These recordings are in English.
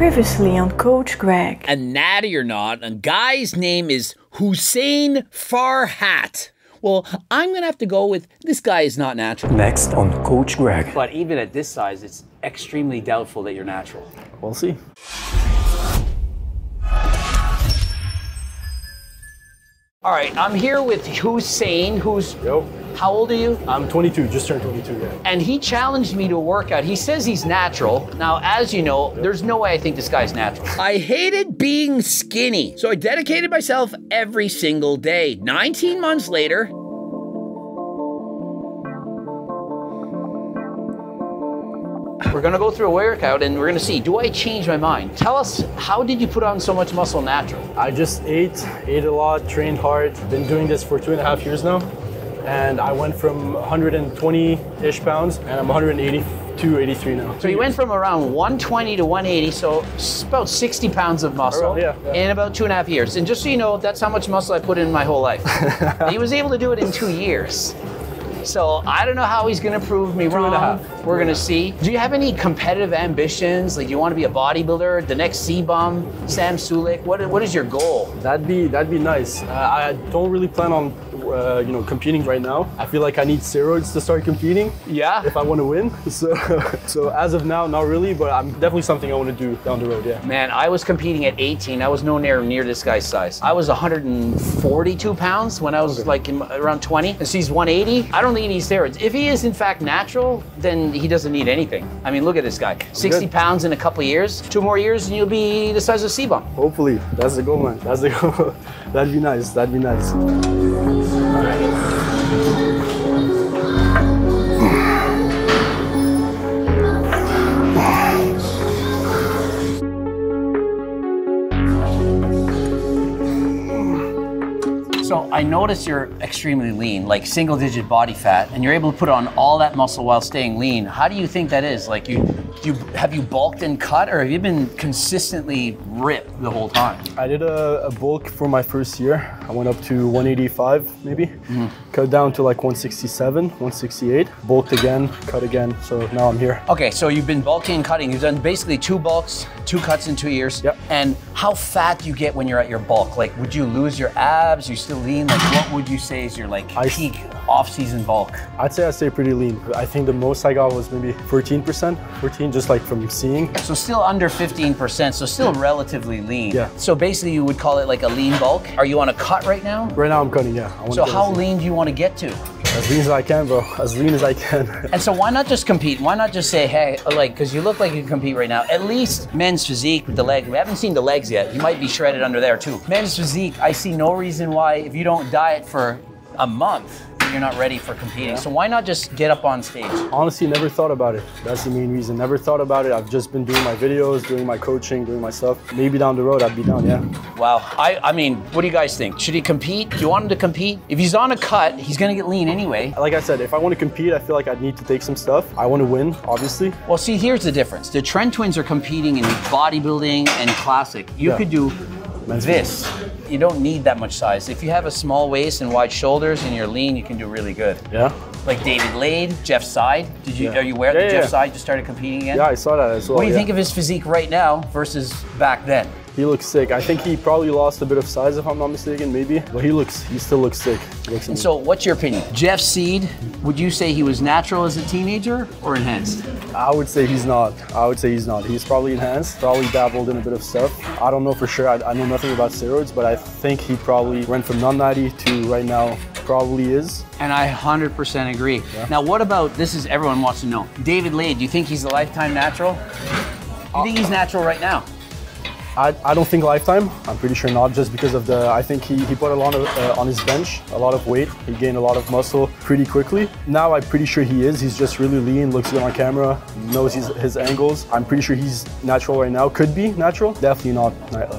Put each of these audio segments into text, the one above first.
Previously on Coach Greg. A natty or not, a guy's name is Hussein Farhat. Well, I'm gonna have to go with this guy is not natural. Next on Coach Greg. But even at this size, it's extremely doubtful that you're natural. We'll see. All right, I'm here with Hussein, who's... Yo. How old are you? I'm 22, just turned 22, yeah. And he challenged me to a workout. He says he's natural. Now, as you know, there's no way I think this guy's natural. I hated being skinny, so I dedicated myself every single day. 19 months later, we're gonna go through a workout and we're gonna see, do I change my mind? Tell us, how did you put on so much muscle natural? I just ate a lot, trained hard. Been doing this for 2.5 years now. And I went from 120-ish pounds and I'm 182, 83 now. So you went from around 120 to 180, so it's about 60 pounds of muscle in about 2.5 years. And just so you know, that's how much muscle I put in my whole life. He was able to do it in 2 years. So I don't know how he's gonna prove me wrong. We're gonna see. Do you have any competitive ambitions? Like, do you want to be a bodybuilder, the next C-Bum, Sam Sulek? What is your goal? That'd be nice. I don't really plan on competing right now. I feel like I need steroids to start competing. Yeah. If I want to win. So as of now, not really, but I'm definitely something I want to do down the road. Yeah. Man, I was competing at 18. I was nowhere near this guy's size. I was 142 pounds when I was like around 20. And he's 180. I don't think he needs steroids. If he is in fact natural, then he doesn't need anything. I mean, look at this guy. 60 pounds in a couple of years. 2 more years and you'll be the size of C-Bum. Hopefully. That's the goal, man. That's the goal. That'd be nice. That'd be nice. So I notice you're extremely lean, like single-digit body fat, and you're able to put on all that muscle while staying lean. How do you think that is? Like, have you bulked and cut, or have you been consistently ripped the whole time? I did a bulk for my first year. I went up to 185 maybe, cut down to like 167, 168, bulked again, cut again, so now I'm here. Okay, so you've been bulking and cutting. You've done basically 2 bulks, 2 cuts in 2 years. Yep. And how fat do you get when you're at your bulk? Like, would you lose your abs? You still lean? Like, what would you say is your peak off-season bulk? I'd say I stay pretty lean. I think the most I got was maybe 14%, just like from seeing. So still under 15%, so still relatively lean. Yeah. So basically you would call it like a lean bulk. Are you on a cut right now? Right now I'm cutting, yeah. So how lean do you want to get to? As lean as I can, bro. As lean as I can. And so why not just compete? Why not just say, hey, like, because you look like you can compete right now. At least men's physique with the legs. We haven't seen the legs yet. You might be shredded under there too. Men's physique, I see no reason why, if you don't diet for a month, you're not ready for competing. So why not just get up on stage? Honestly, never thought about it. That's the main reason. Never thought about it. I've just been doing my videos, doing my coaching, doing my stuff. Maybe down the road, I'd be down, yeah. Wow. I mean, what do you guys think? Should he compete? Do you want him to compete? If he's on a cut, he's gonna get lean anyway. Like I said, if I want to compete, I feel like I'd need to take some stuff. I want to win, obviously. Well, see, here's the difference. The Trent twins are competing in bodybuilding and classic. You could do this. You don't need that much size. If you have a small waist and wide shoulders and you're lean, you can do really good. Yeah. Like David Lade, Jeff Side. Are you aware that Jeff Side just started competing again? Yeah, I saw that as well. What do you think of his physique right now versus back then? He looks sick. I think he probably lost a bit of size, if I'm not mistaken, maybe. But he still looks sick. And so what's your opinion? Jeff Seed, would you say he was natural as a teenager or enhanced? I would say he's not. He's probably enhanced, probably dabbled in a bit of stuff. I don't know for sure. I know nothing about steroids, but I think he probably went from non-natty to right now probably is. And I 100% agree. Yeah. Now what about, this is everyone wants to know, David Lade, do you think he's a lifetime natural? Do you think he's natural right now? I don't think lifetime. I'm pretty sure not, just because of I think he put a lot of, on his bench, a lot of weight. He gained a lot of muscle pretty quickly. Now I'm pretty sure he is. He's just really lean, looks good on camera, knows his angles. I'm pretty sure he's natural right now. Could be natural, definitely not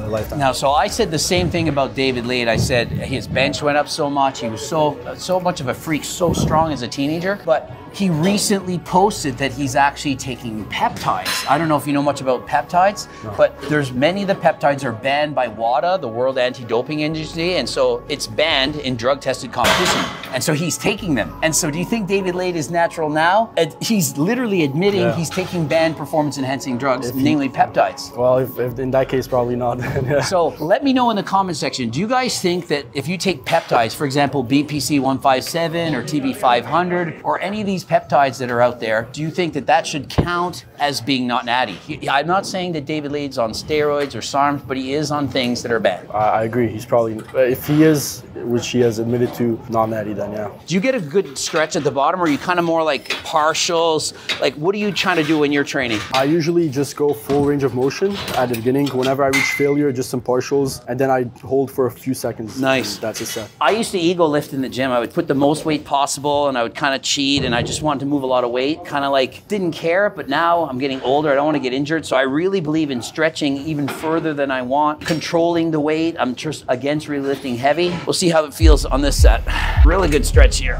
lifetime. Now, so I said the same thing about David Lade. I said his bench went up so much. He was so much of a freak, so strong as a teenager, but he recently posted that he's actually taking peptides. I don't know if you know much about peptides, but there's many of the peptides are banned by WADA, the World Anti-Doping Agency, and so it's banned in drug-tested competition. And so he's taking them. And so do you think David Lade is natural now? He's literally admitting he's taking banned performance enhancing drugs, namely peptides. Well, if in that case, probably not. So let me know in the comment section, do you guys think that if you take peptides, for example, BPC 157 or TB 500 or any of these peptides that are out there, do you think that that should count as being not natty? I'm not saying that David Lade's on steroids or SARMs, but he is on things that are banned. I agree. He's probably, if he is, which he has admitted to, not natty, then yeah. Do you get a good stretch at the bottom, or are you kind of more like partials? Like, what are you trying to do when you're training? I usually just go full range of motion at the beginning. Whenever I reach failure, just some partials, and then I hold for a few seconds. Nice. That's a set. I used to ego lift in the gym. I would put the most weight possible, and I would kind of cheat, and I just wanted to move a lot of weight. Kind of like, didn't care, but now I'm getting older. I don't want to get injured, so I really believe in stretching even further than I want, controlling the weight. I'm just against really lifting heavy. We'll see how it feels on this set. Really good stretch here.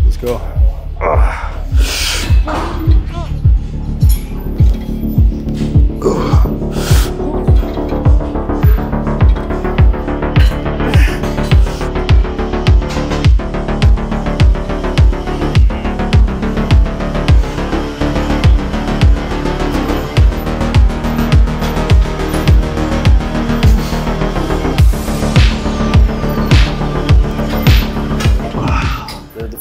Let's go.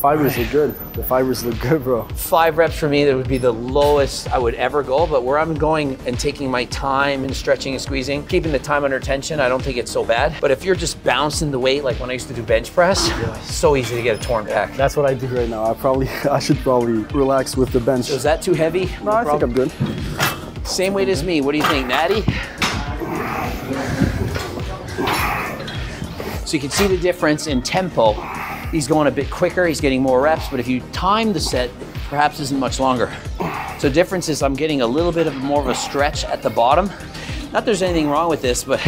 Fibers look good. The fibers look good, bro. 5 reps for me, that would be the lowest I would ever go, but where I'm going and taking my time and stretching and squeezing, keeping the time under tension, I don't think it's so bad. But if you're just bouncing the weight, like when I used to do bench press, it's so easy to get a torn pec. That's what I do right now. I should probably relax with the bench. So is that too heavy? No, I think I'm good. Same weight as me. What do you think, Natty? So you can see the difference in tempo. He's going a bit quicker, he's getting more reps, but if you time the set, it perhaps isn't much longer. So the difference is I'm getting a little bit of more of a stretch at the bottom. Not that there's anything wrong with this, but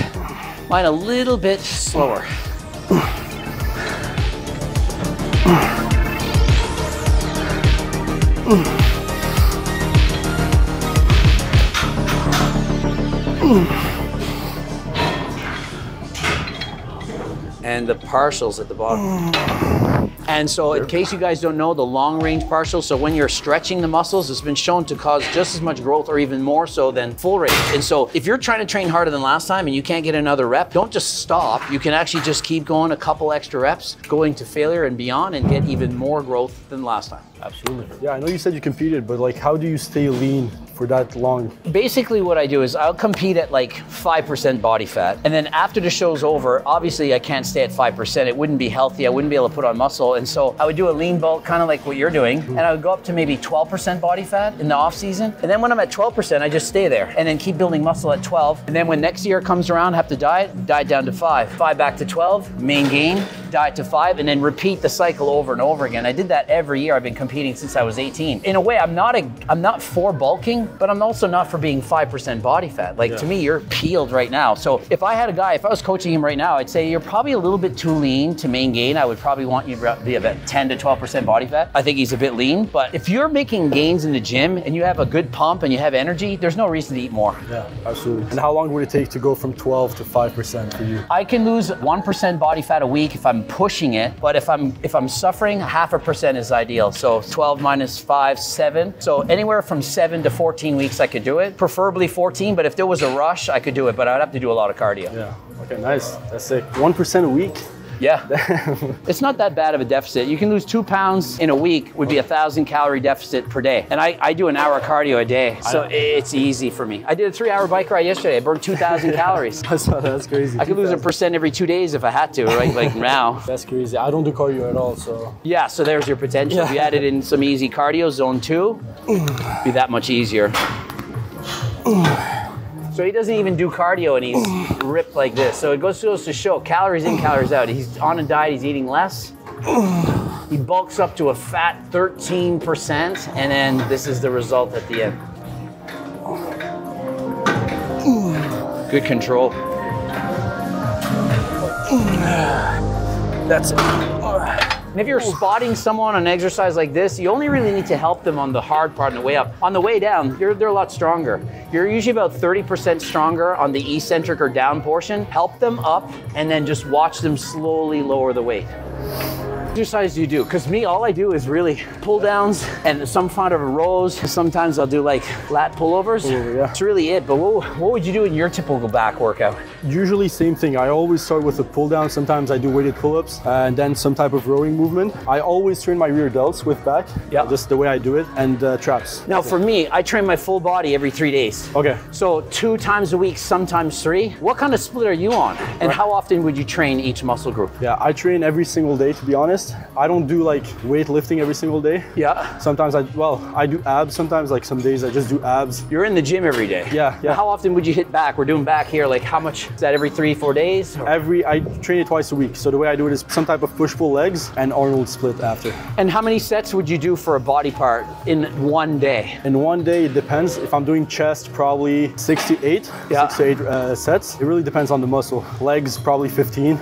mine a little bit slower. And the partials at the bottom. And so in case you guys don't know, the long range partials, so when you're stretching the muscles, it's been shown to cause just as much growth or even more so than full range. And so if you're trying to train harder than last time and you can't get another rep, don't just stop. You can actually just keep going a couple extra reps, going to failure and beyond, and get even more growth than last time. Absolutely. Yeah, I know you said you competed, but like, how do you stay lean for that long? Basically what I do is I'll compete at like 5% body fat. And then after the show's over, obviously I can't stay at 5%. It wouldn't be healthy. I wouldn't be able to put on muscle. And so I would do a lean bulk, kind of like what you're doing. And I would go up to maybe 12% body fat in the off season. And then when I'm at 12%, I just stay there and then keep building muscle at 12. And then when next year comes around, have to diet down to 5. 5 back to 12, main gain, diet to 5, and then repeat the cycle over and over again. I did that every year. I've been competing since I was 18. In a way, I'm not for bulking, but I'm also not for being 5% body fat. Like to me, you're peeled right now. So if I had a guy, if I was coaching him right now, I'd say you're probably a little bit too lean to main gain. I would probably want you to be about 10 to 12% body fat. I think he's a bit lean, but if you're making gains in the gym and you have a good pump and you have energy, there's no reason to eat more. Yeah, absolutely. And how long would it take to go from 12 to 5% for you? I can lose 1% body fat a week if I'm pushing it, but if I'm suffering, 0.5% is ideal. So 12 minus 5, 7. So anywhere from 7 to 14 weeks I could do it, preferably 14, but if there was a rush, I could do it, but I'd have to do a lot of cardio. Yeah, okay, nice. That's sick. 1% a week? Yeah, it's not that bad of a deficit. You can lose 2 pounds in a week, would be 1,000 calorie deficit per day. And I do an hour cardio a day, so it's easy for me. I did a 3-hour bike ride yesterday. I burned 2,000 calories. That's crazy. I could lose 1% every 2 days if I had to, right? Like now. That's crazy. I don't do cardio at all, so. Yeah, so there's your potential. If you added in some easy cardio, zone 2, it'd be that much easier. So he doesn't even do cardio and he's ripped like this. So it goes to show calories in, calories out. He's on a diet, he's eating less. He bulks up to a fat 13%, and then this is the result at the end. Good control. That's it. And if you're spotting someone on an exercise like this, you only really need to help them on the hard part on the way up. On the way down, they're a lot stronger. You're usually about 30% stronger on the eccentric or down portion. Help them up and then just watch them slowly lower the weight. exercise do you do? Because me, all I do is really pull downs and some kind of rows. Sometimes I'll do like lat pullovers. Yeah. That's really it. But what would you do in your typical back workout? Usually same thing. I always start with a pull down. Sometimes I do weighted pull-ups and then some type of rowing movement. I always train my rear delts with back. Yeah. Just the way I do it, and traps. Now for me, I train my full body every 3 days. Okay. So 2 times a week, sometimes 3. What kind of split are you on? And how often would you train each muscle group? Yeah, I train every single day, to be honest. I don't do like weightlifting every single day. Yeah. Sometimes I do abs sometimes, like some days I just do abs. You're in the gym every day. Yeah. Now, how often would you hit back? We're doing back here, like how much? Is that every 3-4 days? I train it twice a week. So the way I do it is some type of push-pull legs and Arnold split after. And how many sets would you do for a body part in one day? In one day, it depends. If I'm doing chest, probably 6 to 8. Yeah. 6 to 8 sets. It really depends on the muscle. Legs, probably 15.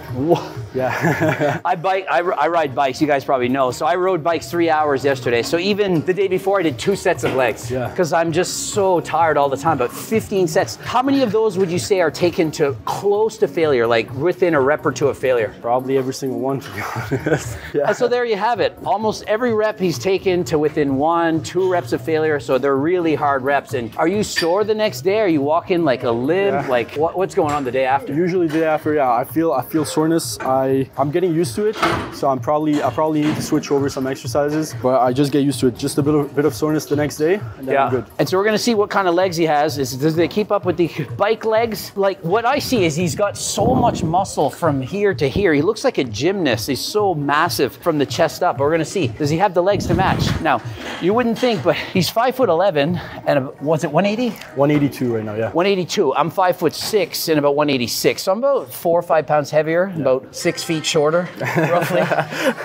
Yeah. I ride bikes, you guys probably know. So I rode bikes 3 hours yesterday. So even the day before I did 2 sets of legs. Yeah. Because I'm just so tired all the time, but 15 sets. How many of those would you say are taken to close to failure, like within a rep or two of failure? Probably every single one, to be honest. Yeah. So there you have it. Almost every rep he's taken to within 1-2 reps of failure. So they're really hard reps. And are you sore the next day? Are you walking like a limp? Yeah. Like what's going on the day after? Usually the day after, yeah, I feel soreness. I'm getting used to it, so I probably need to switch over some exercises, but I just get used to it. Just a bit of soreness the next day, and then I'm good. And so we're gonna see what kind of legs he has. Does they keep up with the bike legs? Like what I see is he's got so much muscle from here to here. He looks like a gymnast. He's so massive from the chest up. We're gonna see, does he have the legs to match? Now, you wouldn't think, but he's 5'11", and was it 180? 182 right now, yeah. 182. I'm 5'6" and about 186. So I'm about 4 or 5 pounds heavier, about 6 feet shorter, roughly.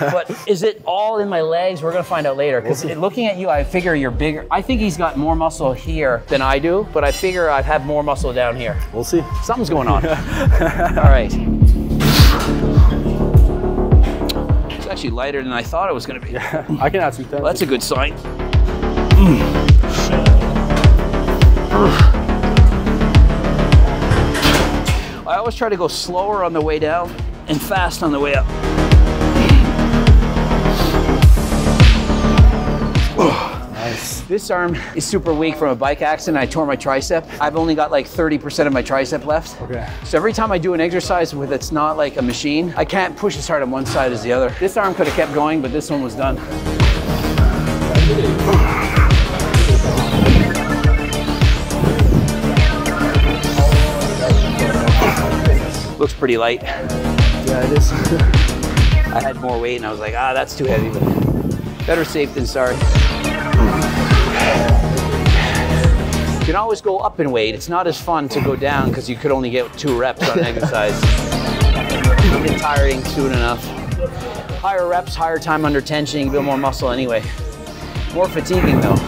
But is it all in my legs? We're gonna find out later. Because looking at you, I figure you're bigger. I think he's got more muscle here than I do, but I figure I have more muscle down here. We'll see. Something's going on. All right. It's actually lighter than I thought it was gonna be. Yeah, I can add some tension. Well, that's a good sign. I always try to go slower on the way down and fast on the way up. Nice. This arm is super weak from a bike accident. I tore my tricep. I've only got like 30% of my tricep left. Okay. So every time I do an exercise that's not like a machine, I can't push as hard on one side as the other. This arm could have kept going, but this one was done. Looks pretty light. Yeah, it is. I had more weight and I was like, that's too heavy, but better safe than sorry. You can always go up in weight. It's not as fun to go down because you could only get 2 reps on an exercise. It'll get tiring soon enough. Higher reps, higher time under tension, you build more muscle anyway. More fatiguing though.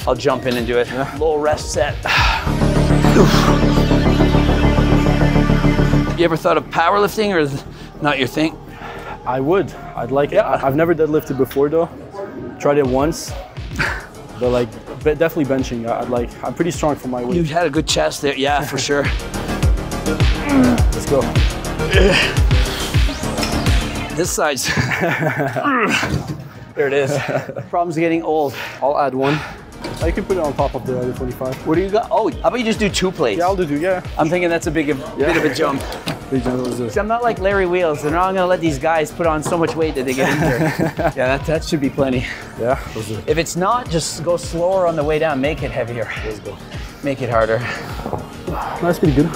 I'll jump in and do it. Low rest set. You ever thought of powerlifting, or is it not your thing? I would. I'd like it. I've never deadlifted before though. Tried it once, but like definitely benching. I'm pretty strong for my weight. You've had a good chest there, yeah, for sure. Let's go. This side's. There it is. Problem's getting old. I'll add one. I can put it on top of the other 25. What do you got? Oh, how about you just do 2 plates? Yeah, I'll do 2, yeah. I'm thinking that's a bit of a jump. Big jump. See, I'm not like Larry Wheels. They're not gonna let these guys put on so much weight that they get injured. Yeah, that should be plenty. Yeah. If it's not, just go slower on the way down. Make it heavier. Let's go. Make it harder. That's pretty good.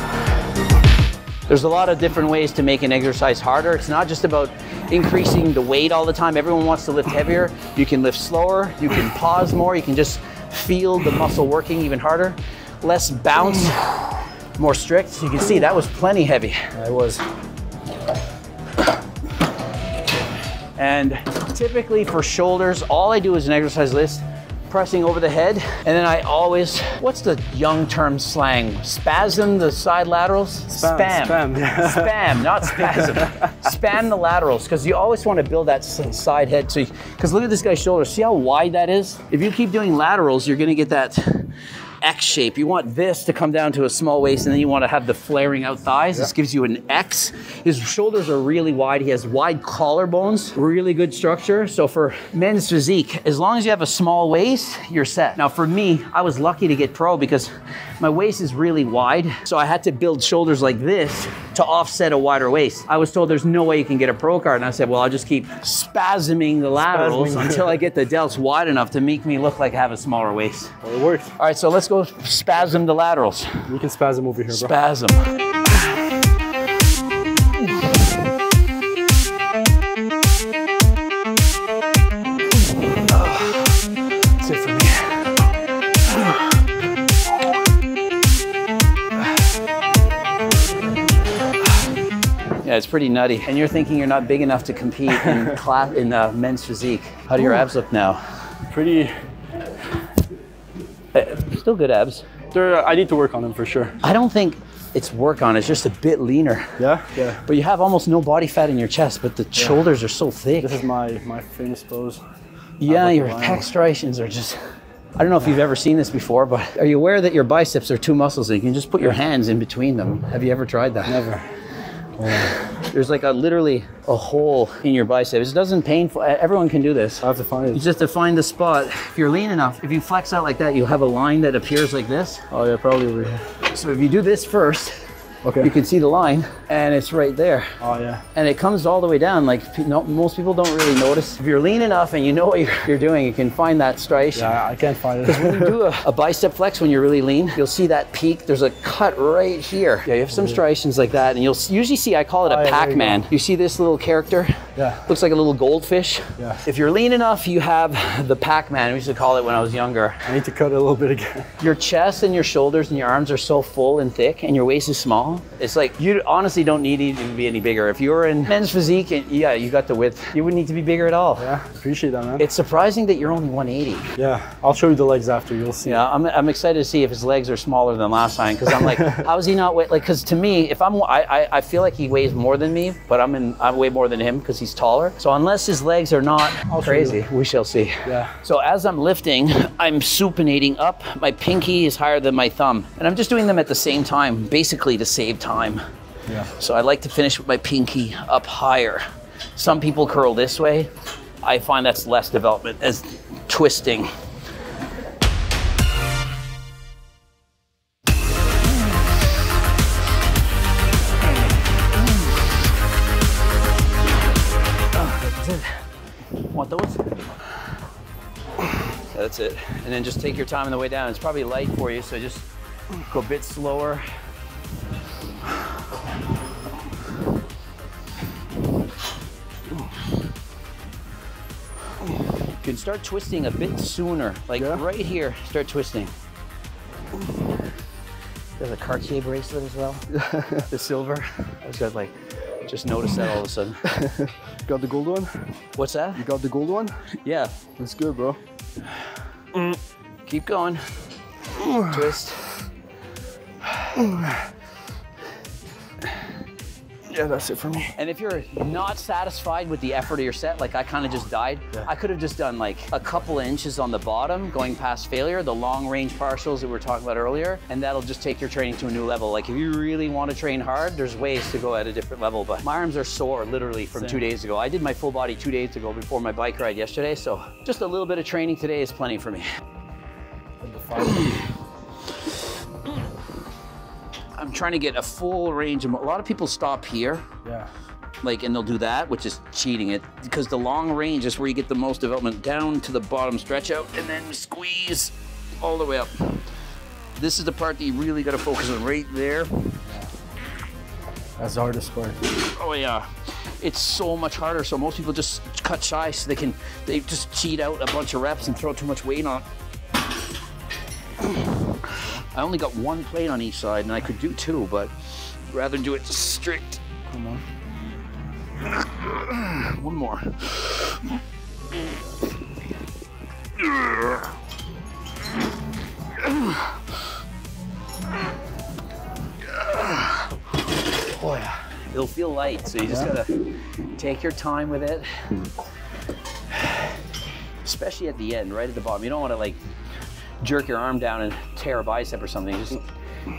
There's a lot of different ways to make an exercise harder. It's not just about increasing the weight all the time. Everyone wants to lift heavier. You can lift slower. You can pause more. You can just feel the muscle working even harder. Less bounce, more strict. You can see that was plenty heavy. It was. And typically for shoulders, all I do is an exercise list, pressing over the head. And then I always, what's the young term slang? Spasm the side laterals? Spam. Spam, not spasm. Spam the laterals, because you always want to build that side head. Because look at this guy's shoulder. See how wide that is? If you keep doing laterals, you're going to get that X shape. You want this to come down to a small waist, and then you want to have the flaring out thighs. This gives you an X. His shoulders are really wide. He has wide collarbones, really good structure. So for men's physique, as long as you have a small waist, you're set. Now for me, I was lucky to get pro because my waist is really wide. So I had to build shoulders like this to offset a wider waist. I was told there's no way you can get a pro card. And I said, well, I'll just keep spasming the laterals until I get the delts wide enough to make me look like I have a smaller waist. Well, it worked. All right, so let's go spasm the laterals. We can spasm over here, bro. Spasm. That's it for me. Yeah, it's pretty nutty. And you're thinking you're not big enough to compete in class in men's physique. How do your abs look now? Pretty. Still good abs. I need to work on them for sure. I don't think it's work on, it's just a bit leaner. Yeah? Yeah. But you have almost no body fat in your chest, but the shoulders are so thick. This is my famous pose. Yeah, your pec striations are just, I don't know if you've ever seen this before, but are you aware that your biceps are two muscles and you can just put your hands in between them? Have you ever tried that? Never. There's like literally a hole in your biceps. It doesn't painful. Everyone can do this. I have to find it. You just have to find the spot. If you're lean enough, if you flex out like that, you'll have a line that appears like this. Oh yeah, probably over here. So if you do this first, okay, you can see the line and it's right there. Oh yeah. And it comes all the way down. Like most people don't really notice. If you're lean enough and you know what you're doing, you can find that striation. Yeah, I can't find it. Because when you do a bicep flex, when you're really lean, you'll see that peak. There's a cut right here. Yeah, you have some striations like that, and you'll usually see, I call it a Pac-Man. You see this little character? Yeah. Looks like a little goldfish. Yeah. If you're lean enough, you have the Pac-Man. We used to call it when I was younger. I need to cut it a little bit again. Your chest and your shoulders and your arms are so full and thick, and your waist is small. It's like, you honestly don't need it to be any bigger. If you're in men's physique, and yeah, you got the width, you wouldn't need to be bigger at all. Yeah, appreciate that, man. It's surprising that you're only 180. Yeah, I'll show you the legs after, you'll see. Yeah, I'm excited to see if his legs are smaller than last time, because I'm like, how is he not weight? Like, because to me, if I feel like he weighs more than me, but I weigh more than him because he's taller. So unless his legs are not crazy, we shall see. Yeah. So as I'm lifting, I'm supinating up. My pinky is higher than my thumb, and I'm just doing them at the same time, basically to save time. Yeah. So I like to finish with my pinky up higher. Some people curl this way. I find that's less development as twisting. Want those? Yeah, that's it. And then just take your time on the way down. It's probably light for you, so just go a bit slower. You can start twisting a bit sooner, like right here, start twisting. There's a Cartier bracelet as well, the silver. I was just noticed that all of a sudden. Got the gold one? What's that? You got the gold one? Yeah. That's good, bro. Keep going. Twist. Yeah, that's it for me. And if you're not satisfied with the effort of your set, like I kind of just died, I could have just done like a couple of inches on the bottom going past failure, the long range partials that we were talking about earlier, and that'll just take your training to a new level. Like if you really want to train hard, there's ways to go at a different level, but my arms are sore literally from 2 days ago. I did my full body 2 days ago before my bike ride yesterday, so just a little bit of training today is plenty for me. I'm trying to get a full range of, a lot of people stop here. Yeah. Like, and they'll do that, which is cheating it, because the long range is where you get the most development. Down to the bottom, stretch out, and then squeeze all the way up. This is the part that you really got to focus on right there. That's the hardest part. Oh yeah, it's so much harder. So most people just cut shy so they just cheat out a bunch of reps and throw too much weight on it. I only got one plate on each side, and I could do two, but rather do it strict. Come on. One more. Oh yeah, it'll feel light, so you just gotta take your time with it. Especially at the end, right at the bottom. You don't want to like jerk your arm down and tear a bicep or something. Just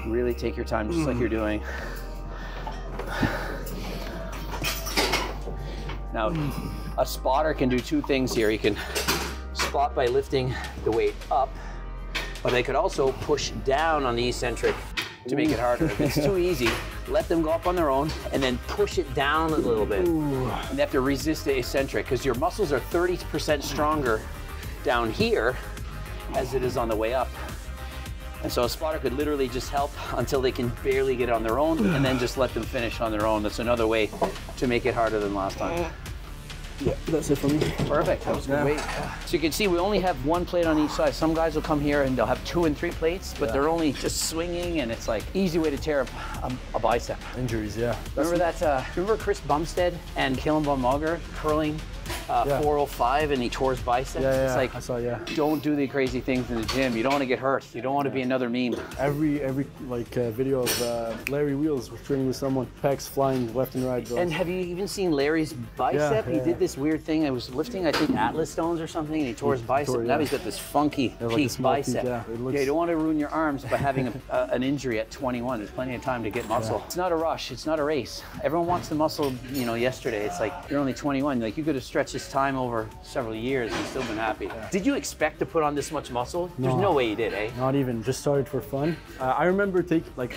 really take your time, just like you're doing. Now, a spotter can do two things here. You can spot by lifting the weight up, but they could also push down on the eccentric to make it harder. If it's too easy, let them go up on their own and then push it down a little bit. And they have to resist the eccentric because your muscles are 30% stronger down here as it is on the way up. And so a spotter could literally just help until they can barely get on their own and then just let them finish on their own. That's another way to make it harder than last time. Yeah, that's it for me. Perfect, that was good weight. So you can see we only have one plate on each side. Some guys will come here and they'll have 2 and 3 plates, but they're only just swinging, and it's like easy way to tear a bicep. Injuries, yeah. Remember that, remember Chris Bumstead and Kalen von Mager curling 405 and he tore his bicep? Yeah, it's like, I saw, don't do the crazy things in the gym. You don't want to get hurt. You don't want to be another meme. Every like video of Larry Wheels was training with someone, pecs flying left and right. Bro. And have you even seen Larry's bicep? Yeah, he did this weird thing. I was lifting, I think, Atlas stones or something, and he tore his bicep. Now he's got this funky peak bicep. You don't want to ruin your arms by having an injury at 21. There's plenty of time to get muscle. It's not a rush. It's not a race. Everyone wants the muscle, you know, yesterday. It's like, you're only 21. Like, you could have stretched this time over several years and still been happy. Did you expect to put on this much muscle? There's no way you did, eh? Not even. Just started for fun. I remember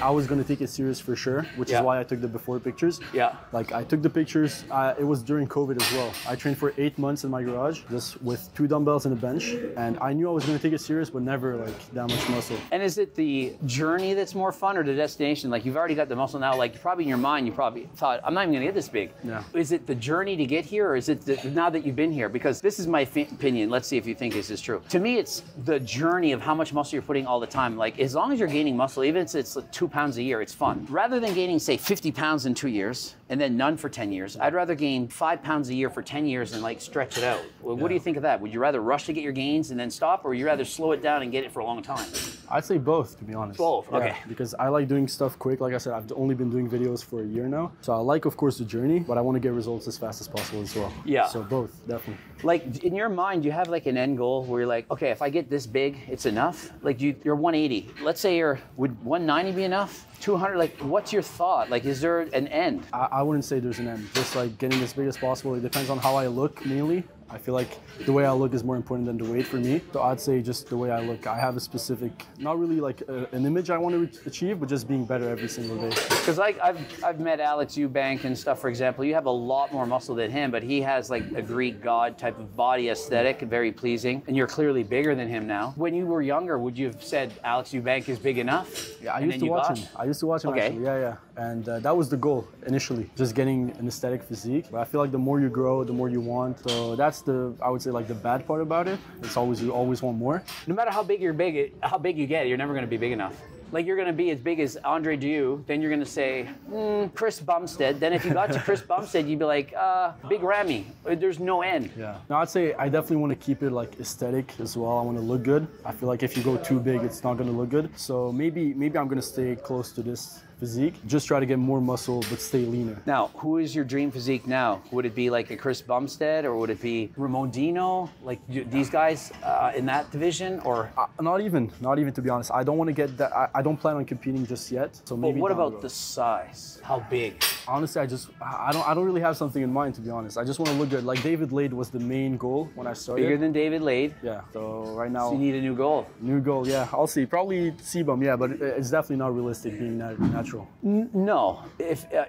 I was going to take it serious for sure, which is why I took the before pictures. Yeah. Like, I took the pictures. It was during COVID as well. I trained for 8 months in my garage, just with 2 dumbbells and a bench. And I knew I was going to take it serious, but never like that much muscle. And is it the journey that's more fun or the destination? Like, you've already got the muscle now, like probably in your mind, you probably thought, I'm not even going to get this big. Yeah. Is it the journey to get here, or is it now that you've been here? Because this is my opinion. Let's see if you think this is true. To me, it's the journey of how much muscle you're putting all the time. Like, as long as you're gaining muscle, even if it's like 2 pounds a year, it's fun. Rather than gaining, say, 50 pounds in 2 years and then none for 10 years, I'd rather gain 5 pounds a year for 10 years and like stretch it out. Well, what do you think of that? Would you rather rush to get your gains and then stop, or would you rather slow it down and get it for a long time? I'd say both, to be honest. Both, okay. Yeah, because I like doing stuff quick. Like I said, I've only been doing videos for a year now. So I like, of course, the journey, but I want to get results as fast as possible as well. Yeah. So both, definitely. Like, in your mind, you have like an end goal where you're like, okay, if I get this big, it's enough. Like, you're 180. Let's say would 190 be enough? 200, like, what's your thought? Like, is there an end? I wouldn't say there's an end. Just like getting as big as possible. It depends on how I look mainly. I feel like the way I look is more important than the weight for me. So I'd say just the way I look. I have a specific, not really like an image I want to achieve, but just being better every single day. Because I've met Alex Eubank and stuff, for example. You have a lot more muscle than him, but he has like a Greek god type of body aesthetic, very pleasing. And you're clearly bigger than him now. When you were younger, would you have said Alex Eubank is big enough? Yeah, I used to watch him. I used to watch him actually, yeah. And that was the goal initially, just getting an aesthetic physique. But I feel like the more you grow, the more you want. So that's I would say like the bad part about it. It's you always want more. No matter how big you get, you're never going to be big enough. Like, you're going to be as big as Andre Dieu, then you're going to say, Chris Bumstead. Then if you got to Chris Bumstead, you'd be like, Big Ramy. There's no end. Yeah. No, I'd say I definitely want to keep it like aesthetic as well. I want to look good. I feel like if you go too big, it's not going to look good. So maybe I'm going to stay close to this physique. Just try to get more muscle, but stay leaner. Now, who is your dream physique now? Would it be like a Chris Bumstead, or would it be Ramon Dino? Like these guys in that division, or? Not even to be honest. I don't want to get that. I don't plan on competing just yet. So maybe. But what about the size? How big? Honestly, I don't really have something in mind, to be honest. I just want to look good. Like David Lade was the main goal when I started. Bigger than David Lade? Yeah. So right now. So you need a new goal. New goal, yeah. I'll see. Probably CBUM, yeah, but it's definitely not realistic being natural. No.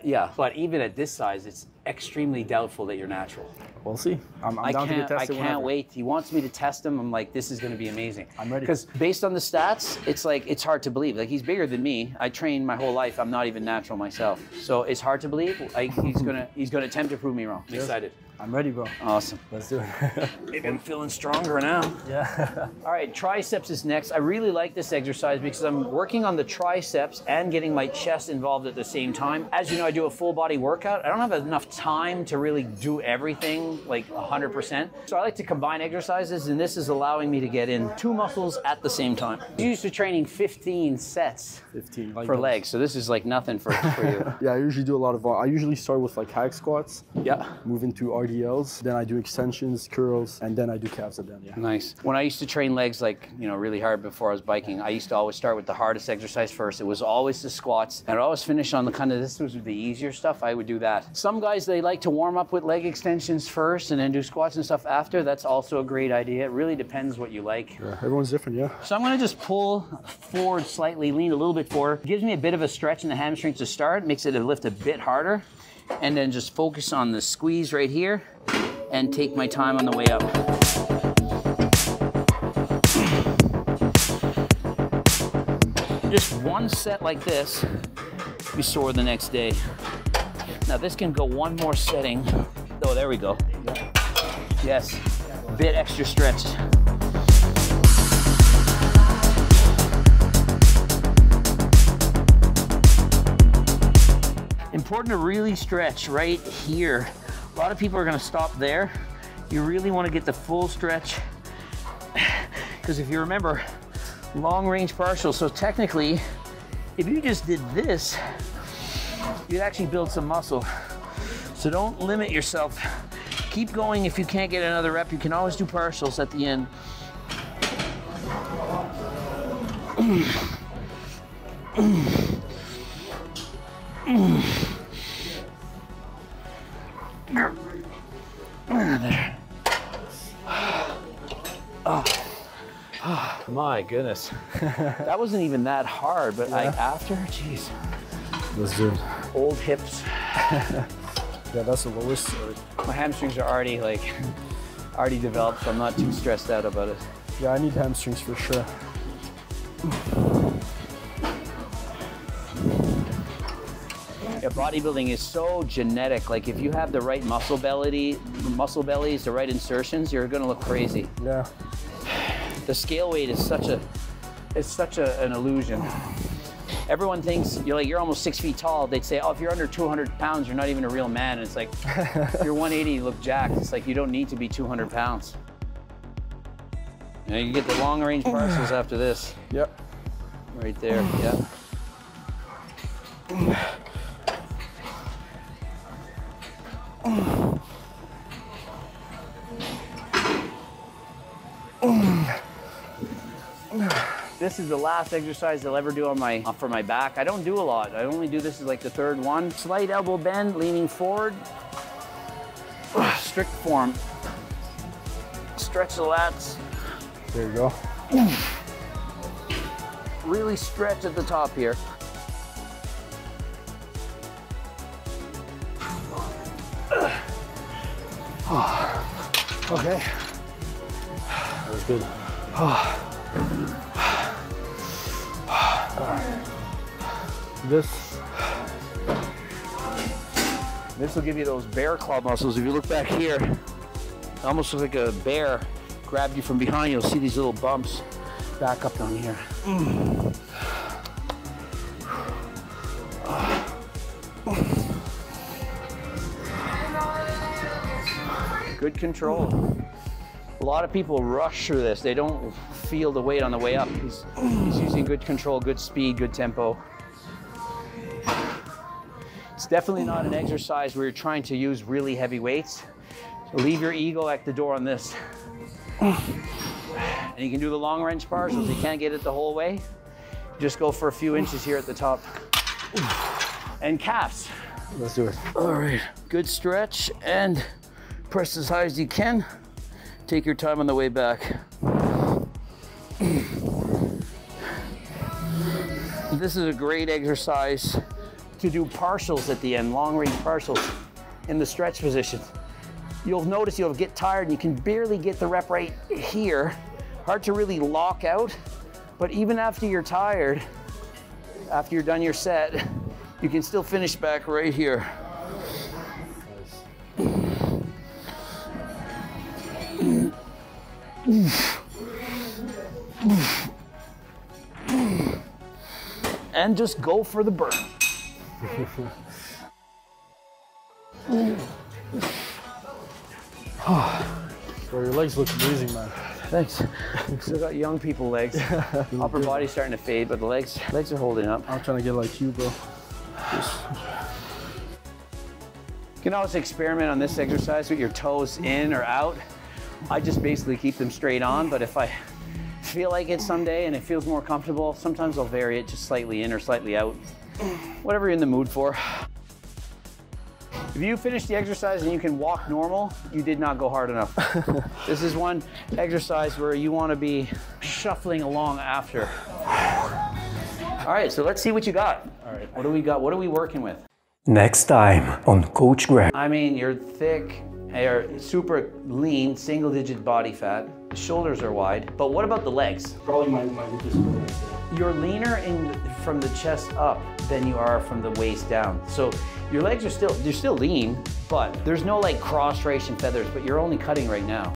Yeah. But even at this size, it's extremely doubtful that you're natural. We'll see. I'm down to get tested. I can't wait. He wants me to test him. I'm like, this is going to be amazing. I'm ready. Because based on the stats, it's like, it's hard to believe. Like, he's bigger than me. I trained my whole life. I'm not even natural myself. So it's hard to believe. Like, he's gonna attempt to prove me wrong. I'm excited. I'm ready, bro. Awesome. Let's do it. Maybe I'm feeling stronger now. Yeah. All right, triceps is next. I really like this exercise because I'm working on the triceps and getting my chest involved at the same time. As you know, I do a full body workout. I don't have enough time to really do everything like 100%. So I like to combine exercises, and this is allowing me to get in 2 muscles at the same time. I'm used to training 15 sets 15 for legs, so this is like nothing for you. Yeah, I usually do a lot of, I usually start with like hack squats. Yeah. Move into RDLs, then I do extensions, curls, and then I do calves at the end, yeah. Nice. When I used to train legs like, you know, really hard before I was biking, I used to always start with the hardest exercise first. It was always the squats. And I'd always finish on the kind of, this was the easier stuff, I would do that. Some guys, they like to warm up with leg extensions first and then do squats and stuff after. That's also a great idea. It really depends what you like. Yeah, everyone's different, yeah. So I'm gonna just pull forward slightly, lean a little bit forward. It gives me a bit of a stretch in the hamstrings to start, makes it lift a bit harder. And then just focus on the squeeze right here and take my time on the way up. Just one set like this, be sore the next day. Now this can go one more setting. Oh, there we go. Yes, bit extra stretch. Important to really stretch right here. A lot of people are gonna stop there. You really wanna get the full stretch, because if you remember, long range partial, so technically, if you just did this, you'd actually build some muscle. So don't limit yourself. Keep going. If you can't get another rep, you can always do partials at the end. There. Oh, my goodness. That wasn't even that hard, but after, geez. Let's do it. Old hips. Yeah, that's the lowest. My hamstrings are already already developed, so I'm not too stressed out about it. Yeah, I need hamstrings for sure. Yeah, bodybuilding is so genetic. Like if you have the right muscle bellies, the right insertions, you're gonna look crazy. Yeah. The scale weight is such an illusion. Everyone thinks you're almost 6 feet tall. They'd say, oh, if you're under 200 pounds, you're not even a real man. And it's like, if you're 180, you look jacked. It's like, you don't need to be 200 pounds. Now you get the long range partials after this. Yep. Right there, yeah. This is the last exercise I'll ever do on for my back. I don't do a lot. I only do this as like the third one. Slight elbow bend, leaning forward. Strict form. Stretch the lats. There you go. Really stretch at the top here. Okay. That was good. This will give you those bear claw muscles. If you look back here, it almost looks like a bear grabbed you from behind. You'll see these little bumps back up down here. Good control. A lot of people rush through this. They don't feel the weight on the way up. He's using good control, good speed, good tempo. It's definitely not an exercise where you're trying to use really heavy weights. So leave your ego at the door on this. And you can do the long range partials. You can't get it the whole way. Just go for a few inches here at the top. And calves. Let's do it. All right, good stretch and press as high as you can. Take your time on the way back. This is a great exercise to do partials at the end, long range partials in the stretch position. You'll notice you'll get tired and you can barely get the rep right here. Hard to really lock out, but even after you're tired, after you're done your set, you can still finish back right here. And just go for the burn. Bro, your legs look amazing, man. Thanks. Still got young people legs. Upper body's starting to fade, but the legs are holding up. I'm trying to get like you, bro. You can always experiment on this exercise with your toes in or out. I just basically keep them straight on, but if I feel like it someday and it feels more comfortable, sometimes I'll vary it just slightly in or slightly out. Whatever you're in the mood for. If you finish the exercise and you can walk normal, you did not go hard enough. This is one exercise where you want to be shuffling along after. All right, so let's see what you got. All right, what do we got? What are we working with? Next time on Coach Greg. I mean, you're thick, you're super lean, single-digit body fat. The shoulders are wide, but what about the legs? Probably my weakest point. You're leaner from the chest up than you are from the waist down. So your legs are still lean, but there's no like cross ration feathers, but you're only cutting right now.